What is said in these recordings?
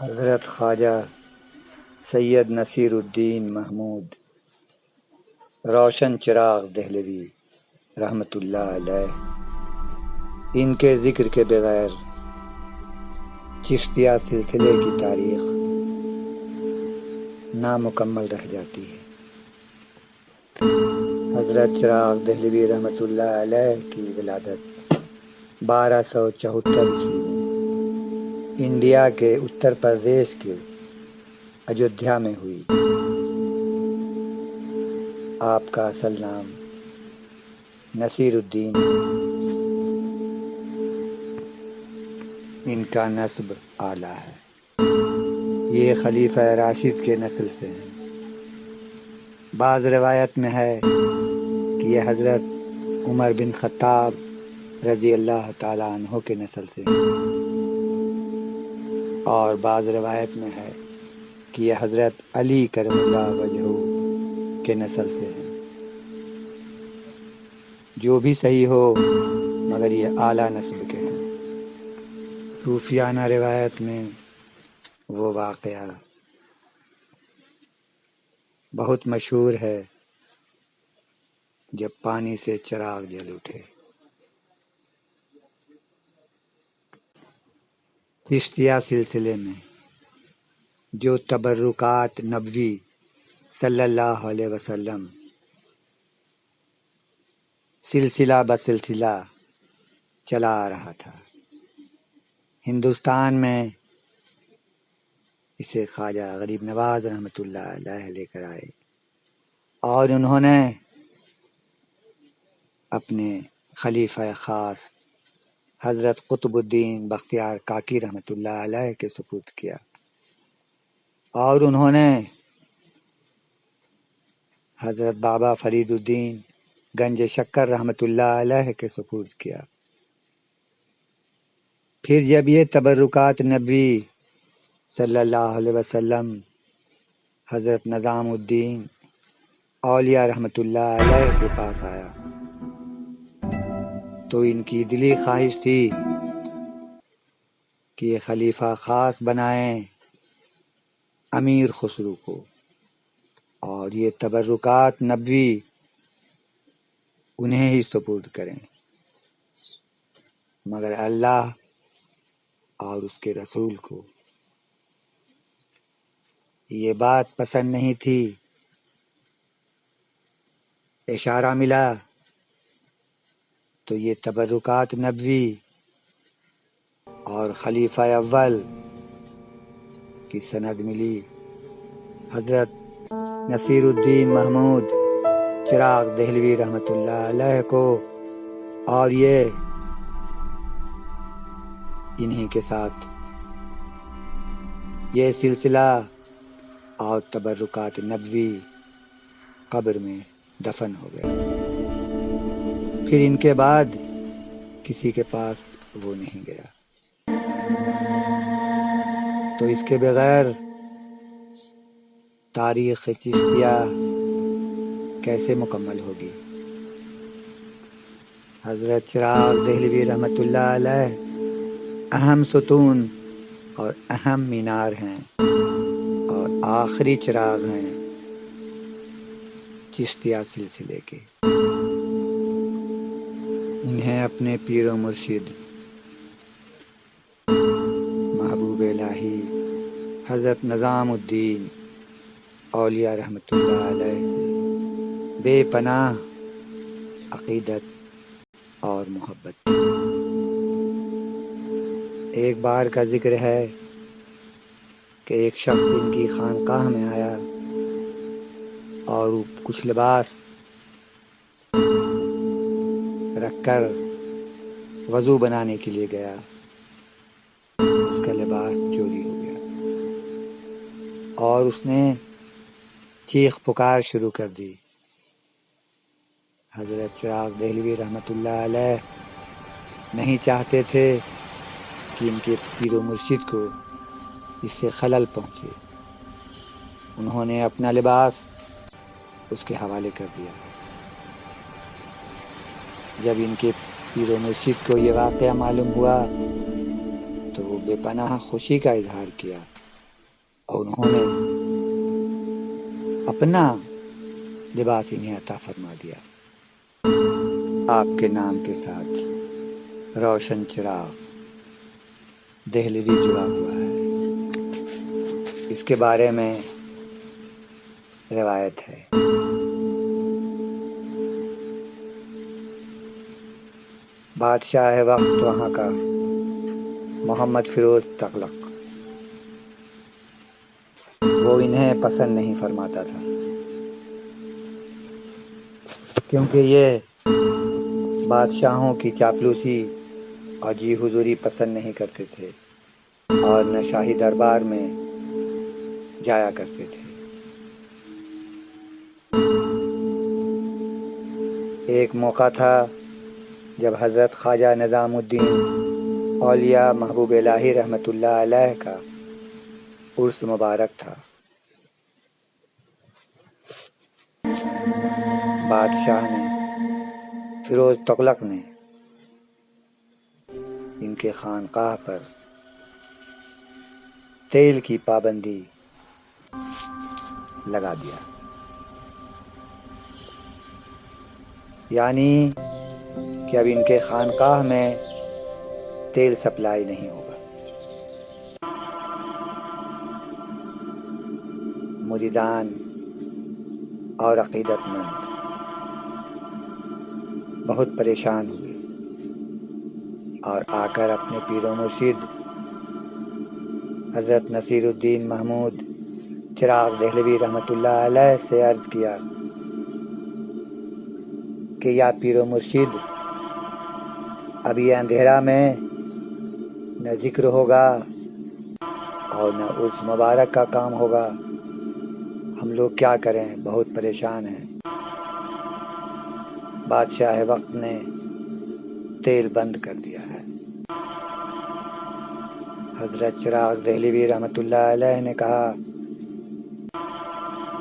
حضرت خواجہ سید نصیر الدین محمود روشن چراغ دہلوی رحمۃ اللہ علیہ، ان کے ذکر کے بغیر چشتیہ سلسلے کی تاریخ نامکمل رہ جاتی ہے۔ حضرت چراغ دہلوی رحمۃ اللہ علیہ کی ولادت 1274 عیسوی میں انڈیا کے اتر پردیش کے اجودھیا میں ہوئی۔ آپ کا اصل نام نصیر الدین، ان کا نسب اعلیٰ ہے۔ یہ خلیفہ راشد کے نسل سے ہیں۔ بعض روایت میں ہے کہ یہ حضرت عمر بن خطاب رضی اللہ تعالیٰ عنہ کے نسل سے ہیں، اور بعض روایت میں ہے کہ یہ حضرت علی کرم اللہ وجہہ کے نسل سے ہیں۔ جو بھی صحیح ہو مگر یہ اعلیٰ نسب کے ہیں۔ صوفیانہ روایت میں وہ واقعہ بہت مشہور ہے جب پانی سے چراغ جل اٹھے۔ چشتیہ سلسلے میں جو تبرکات نبوی صلی اللہ علیہ وسلم سلسلہ بسلسلہ چلا آ رہا تھا، ہندوستان میں اسے خواجہ غریب نواز رحمۃ اللہ علیہ لے کر آئے، اور انہوں نے اپنے خلیفہ خاص حضرت قطب الدین بختیار کاکی رحمۃ اللہ علیہ کے سپرد کیا، اور انہوں نے حضرت بابا فرید الدین گنج شکر رحمۃ اللہ علیہ کے سپرد کیا۔ پھر جب یہ تبرکات نبوی صلی اللہ علیہ وسلم حضرت نظام الدین اولیاء رحمۃ اللہ علیہ کے پاس آیا تو ان کی دلی خواہش تھی کہ یہ خلیفہ خاص بنائیں امیر خسرو کو، اور یہ تبرکات نبوی انہیں ہی سپرد کریں، مگر اللہ اور اس کے رسول کو یہ بات پسند نہیں تھی۔ اشارہ ملا تو یہ تبرکات نبوی اور خلیفہ اول کی سند ملی حضرت نصیر الدین محمود چراغ دہلوی رحمۃ اللہ علیہ کو، اور یہ انہی کے ساتھ یہ سلسلہ اور تبرکات نبوی قبر میں دفن ہو گیا۔ پھر ان کے بعد کسی کے پاس وہ نہیں گیا۔ تو اس کے بغیر تاریخ چشتیہ کیسے مکمل ہوگی؟ حضرت چراغ دہلوی رحمۃ اللہ علیہ اہم ستون اور اہم مینار ہیں، اور آخری چراغ ہیں چشتیہ سلسلے کے۔ انہیں اپنے پیر و مرشد محبوب الہی حضرت نظام الدین اولیاء رحمۃ اللہ علیہ سے بے پناہ عقیدت اور محبت۔ ایک بار کا ذکر ہے کہ ایک شخص ان کی خانقاہ میں آیا اور کچھ لباس رکھ کر وضو بنانے کے لیے گیا، اس کا لباس چوری ہو گیا، اور اس نے چیخ پکار شروع کر دی۔ حضرت چراغ دہلوی رحمۃ اللہ علیہ نہیں چاہتے تھے کہ ان کے پیر و مرشد کو اس سے خلل پہنچے۔ انہوں نے اپنا لباس اس کے حوالے کر دیا۔ جب ان کے پیر و مرشد کو یہ واقعہ معلوم ہوا تو وہ بے پناہ خوشی کا اظہار کیا اور انہوں نے اپنا لباس انہیں عطا فرما دیا۔ آپ کے نام کے ساتھ روشن چراغ دہلوی جڑا ہوا ہے، اس کے بارے میں روایت ہے۔ بادشاہ وقت وہاں کا محمد فیروز تغلق، وہ انہیں پسند نہیں فرماتا تھا، کیونکہ یہ بادشاہوں کی چاپلوسی اور جی حضوری پسند نہیں کرتے تھے اور نہ شاہی دربار میں جایا کرتے تھے۔ ایک موقع تھا جب حضرت خواجہ نظام الدین اولیاء محبوب الہی رحمۃ اللہ علیہ کا عرس مبارک تھا۔ بادشاہ نے فیروز تغلق نے ان کے خانقاہ پر تیل کی پابندی لگا دیا، یعنی کہ اب ان کے خانقاہ میں تیل سپلائی نہیں ہوگا۔ مریدان اور عقیدت مند بہت پریشان ہوئے اور آ کر اپنے پیر و مرشد حضرت نصیر الدین محمود چراغ دہلوی رحمۃ اللہ علیہ سے عرض کیا کہ یا پیر و مرشد، اب یہ اندھیرا میں نہ ذکر ہوگا اور نہ عرس مبارک کا کام ہوگا، ہم لوگ کیا کریں، بہت پریشان ہیں۔ بادشاہ وقت نے تیل بند کر دیا ہے۔ حضرت چراغ دہلوی رحمۃ اللہ علیہ نے کہا،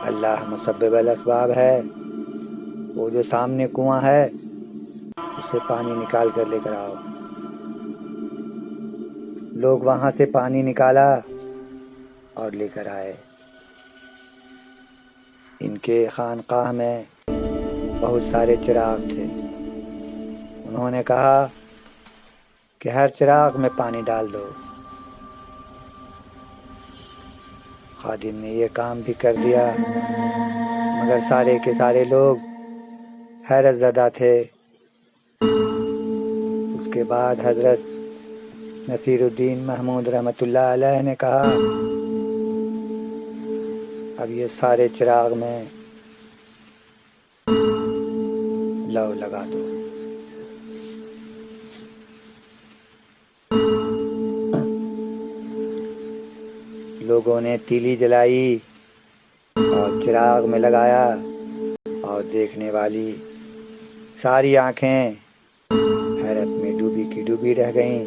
اللہ مسبب الاسباب ہے، وہ جو سامنے کنواں ہے اس سے پانی نکال کر لے کر آؤ۔ لوگ وہاں سے پانی نکالا اور لے کر آئے۔ ان کے خانقاہ میں بہت سارے چراغ تھے۔ انہوں نے کہا کہ ہر چراغ میں پانی ڈال دو۔ خادم نے یہ کام بھی کر دیا، مگر سارے کے سارے لوگ حیرت زدہ تھے۔ اس کے بعد حضرت نصیر الدین محمود رحمۃ اللہ علیہ نے کہا، اب یہ سارے چراغ میں لو لگا دو۔ لوگوں نے تیلی جلائی اور چراغ میں لگایا اور دیکھنے والی ساری آنکھیں حیرت میں ڈوبی کی ڈوبی رہ گئیں۔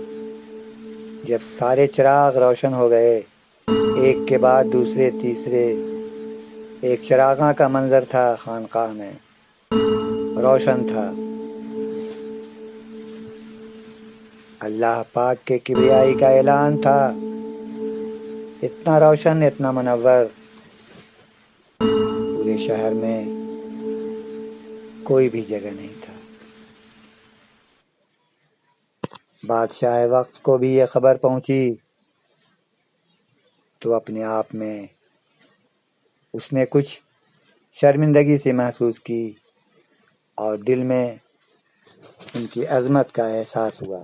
جب سارے چراغ روشن ہو گئے، ایک کے بعد دوسرے تیسرے، ایک چراغاں کا منظر تھا، خانقاہ میں روشن تھا۔ اللہ پاک کے کبریائی کا اعلان تھا، اتنا روشن، اتنا منور، پورے شہر میں کوئی بھی جگہ نہیں تھا۔ بادشاہ وقت کو بھی یہ خبر پہنچی تو اپنے آپ میں اس نے کچھ شرمندگی سے محسوس کی اور دل میں ان کی عظمت کا احساس ہوا۔